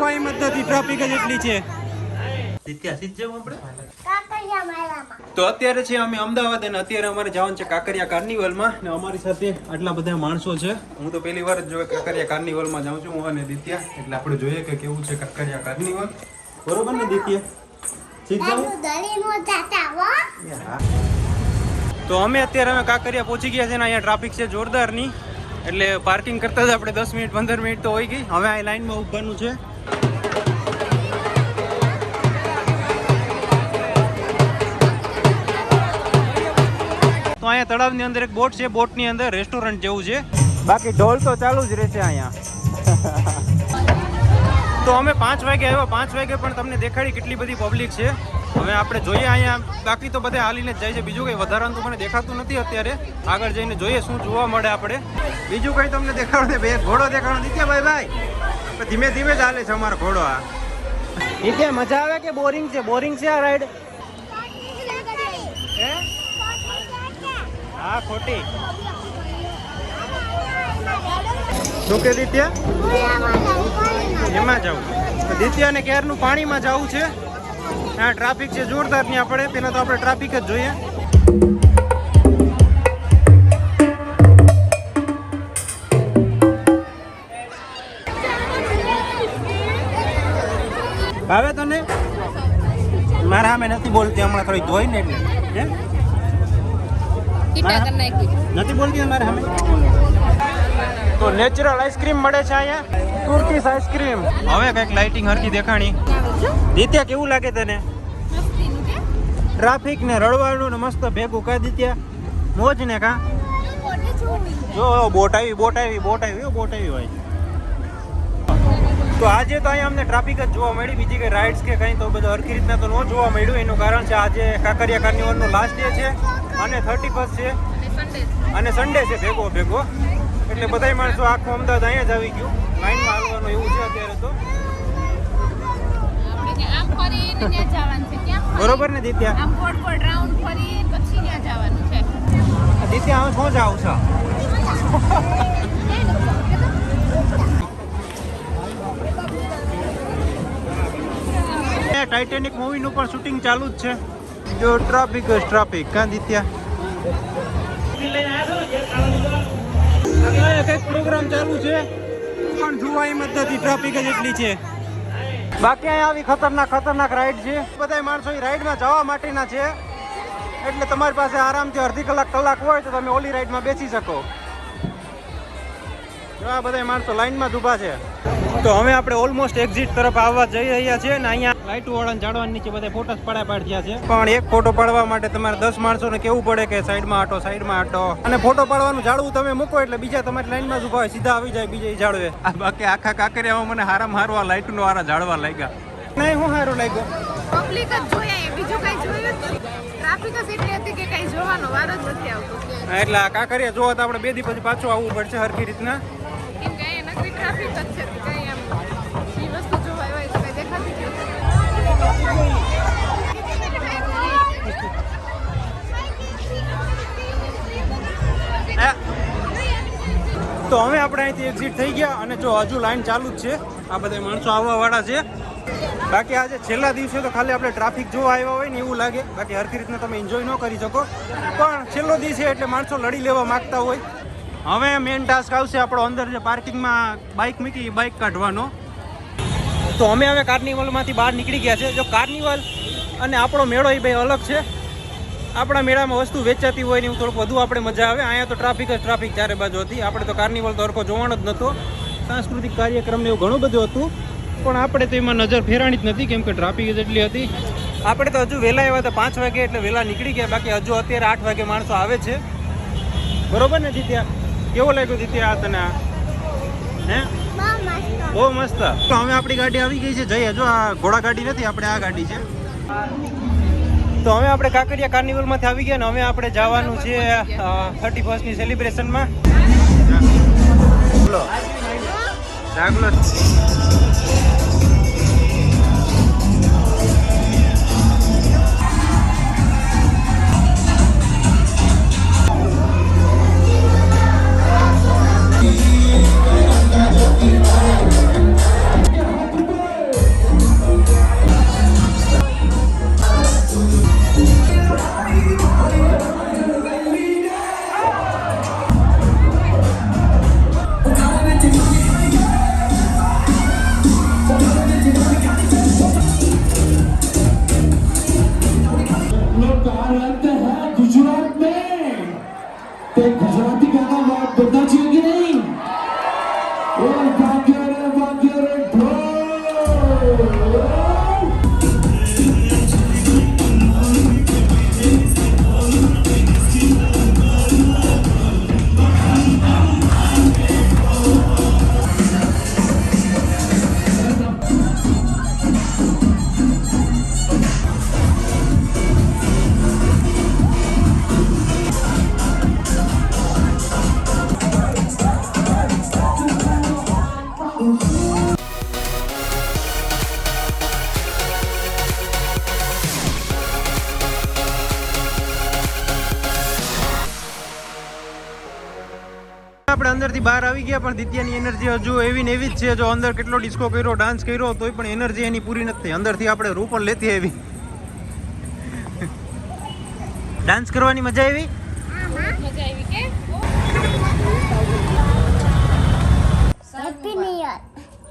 જોવા એમ જ નથી, ટ્રાફિક જ એટલી છે. તો અત્યારે છે અમે અમદાવાદ અને અત્યારે અમારે જવાનું છે કાંકરિયા કાર્નિવલમાં ને અમારી સાથે આટલા બધા માણસો છે. હું તો પહેલી વાર જ જો કાંકરિયા કાર્નિવલમાં જાઉં છું, હું અને દિત્યા. એટલે આપણે જોઈએ કે કેવું છે કાંકરિયા કાર્નિવલ. બરોબર ને દિત્યા? તો અમે અત્યારે કાંકરિયા પહોંચી ગયા છે ને અહીંયા ટ્રાફિક છે જોરદારની. એટલે પાર્કિંગ કરતા જ આપણે 10 મિનિટ 15 મિનિટ તો હોઈ ગઈ. હવે આ લાઈનમાં ઊભવાનું છે. તો અહીંયા તળાવની અંદર એક બોટ છે, બોટની અંદર રેસ્ટોરન્ટ જેવું છે. બાકી ઢોલ તો ચાલુ જ રહેશે અહીંયા. તો અમે 5 વાગે આવ્યા, 5 વાગે પણ તમને દેખાડી કેટલી બધી પબ્લિક છે. હવે આપણે જોઈએ અહીંયા, બાકી તો બધા હાલીને જ જાય છે. બીજું કંઈ વધારાનું તો મને દેખાતું નથી અત્યારે. આગળ જઈને જોઈએ શું જોવા મળે આપણે. બીજું કંઈ તમને દેખાડો ને, બે ઘોડો દેખાડો દીધા ભાઈ. ધીમે ધીમે જ હાલે છે અમારો ઘોડો. આ એ મજા આવે કે બોરિંગ છે? બોરિંગ છે આ રાઈડ. હા ખોટી. શું કે દિત્યા? એમાં જવું. દિત્યાને ક્યારનું પાણીમાં જવું છે. હા ટ્રાફિક છે જોરદાર ની. આપણે પેલા તો આપણે ટ્રાફિક જ જોઈએ. ભાવે તને? મારા સામે નથી બોલતી હમણાં, થોડી જોઈ ને એટલે નથી બોલતી મારા સામે. તો નેચરલ આઈસ્ક્રીમ મળે છે અહીંયા, ટર્કીશ આઈસ્ક્રીમ. હવે કઈક લાઇટિંગ હરકી દેખાણી. દિત્યા કેવું લાગે તને? ટ્રાફિક ને રડવાનું ને મસ્ત ભેગું. કા દિત્યા મોજ ને? કા જો બોટ આવી ભાઈ. તો આજે તો અહીંયા અમને ટ્રાફિક જ જોવા મળી. બીજી કઈ રાઇડ્સ કે કંઈ તો બધું હરખી રીતના તો ન જોવા મળ્યું. એનું કારણ છે આજે કાંકરિયા કાર્નિવલનો લાસ્ટ ડે છે અને 31 છે અને સન્ડે છે ભેગો. એટલે બધા માણસો આખું અમદાવાદ અહીંયા જ આવી ગયું. લાઈનમાં હાલવાનું એવું છે અત્યારે તો. બરોબર ને દિત્યા? દિત્યા હવે શું જાવ છો? ટાઇટેનિક મૂવીનું પણ શૂટિંગ ચાલુ જ છે. જો ટ્રાફિક જ ટ્રાફિક. કાં દિત્યા? કઈક પ્રોગ્રામ ચાલુ છે પણ જોવા એમ જ નથી, ટ્રાફિક જ એટલી છે. બાકી અહીંયા આવી ખતરનાક રાઈડ છે. બધા માણસો એ રાઈડમાં જવા માટેના છે. એટલે તમારી પાસે આરામથી અડધી કલાક હોય તો તમે ઓલી રાઈડમાં બેસી શકો. જો આ બધા માણસો લાઈનમાં જ ઊભા છે. તો હવે આપણે ઓલમોસ્ટ એક્ઝિટ તરફ આવવા જઈ રહ્યા છીએ ને અહીંયા લાઈટ વાળા ઝાડવા નીચે બધા ફોટા પાડ્યા છે. પણ એક ફોટો પાડવા માટે તમારે 10 માણસોને કેવું પડે કે સાઈડમાં આટો. અને ફોટો પાડવાનું ઝાડવું તમે મૂકો એટલે બીજા તમારી લાઈનમાં જ ઊભા હોય, સીધા આવી જાય બીજા ઝાડવે. બાકી આખા કાંકરિયામાં મને હારા લાઈટનો વાળા ઝાડવા લાગ્યા. નહીં હું સારું લાગ્યો. પબ્લિક જ જોયા, બીજું કઈ જોયું જ નહીં. ટ્રાફિક જ એટલી હતી કે કઈ જોવાનો વાર જ નથી આવતો. એટલે આ કાંકરિયા જોવા તો આપણે 2 દી પછી પાછું આવવું પડશે હરખી રીતના. કેમ કે અહીંયા નકરી ટ્રાફિક જ છે. કઈ એમ જે વસ્તુ જોવા હોય તો કઈ દેખાતી જ નથી. તો હવે આપણે અહીંથી એક્ઝિટ થઈ ગયા અને જો હજુ લાઈન ચાલુ જ છે. આ બધા માણસો આવવા વાળા છે. બાકી આજે છેલ્લા દિવસે તો ખાલી આપણે ટ્રાફિક જોવા આવ્યા હોય ને એવું લાગે. બાકી હરખી રીતના તમે એન્જોય ન કરી શકો. પણ છેલ્લો દિવસ છે એટલે માણસો લડી લેવા માંગતા હોય. હવે મેઇન ટાસ્ક આવશે આપણો અંદર જે પાર્કિંગમાં બાઇક મૂકી બાઇક કાઢવાનો. તો અમે હવે કાર્નિવલમાંથી બહાર નીકળી ગયા છે. જો કાર્નિવલ અને આપણો મેળો એ બે અલગ છે. આપણા મેળામાં વસ્તુ વેચાતી હોય ને એવું થોડુંક વધુ આપણે મજા આવે. અહીંયા તો ટ્રાફિક જ ટ્રાફિક ચારે બાજુ હતી. આપણે તો કાર્નિવલ તો હરખો જોવાનો જ નહોતો. સાંસ્કૃતિક કાર્યક્રમ ને એવું ઘણું બધું હતું પણ આપણે તો એમાં નજર ફેરાણી જ નથી કેમ કે ટ્રાફિક જ એટલી હતી. આપણે તો હજુ વહેલા આવ્યા હતા 5 વાગે એટલે વહેલા નીકળી ગયા. બાકી હજુ અત્યારે 8 વાગે માણસો આવે છે. બરોબર ને દિત્યા? કેવો લાગ્યો દિત્યા આ તને? હે બહુ મસ્ત. તો હવે આપણી ગાડી આવી ગઈ છે. જઈએ જો આ ઘોડા ગાડી નથી, આપણે આ ગાડી છે. તો હવે આપણે કાંકરિયા કાર્નિવલમાંથી આવી ગયા ને હવે આપણે જવાનું છે 31st ની સેલિબ્રેશનમાં. બોલો જાગલો. આપણે અંદરથી બહાર આવી ગયા પણ દિત્યાની એનર્જી હજુ એવી ને એવી જ છે. જો અંદર કેટલો ડિસ્કો કર્યો, ડાન્સ કર્યો, તોય પણ એનર્જી એની પૂરી નથી થઈ. અંદરથી આપણે રૂ પણ લેતી આવી. ડાન્સ કરવાની મજા આવી? મજા આવી કે હેપી ન્યુ યર.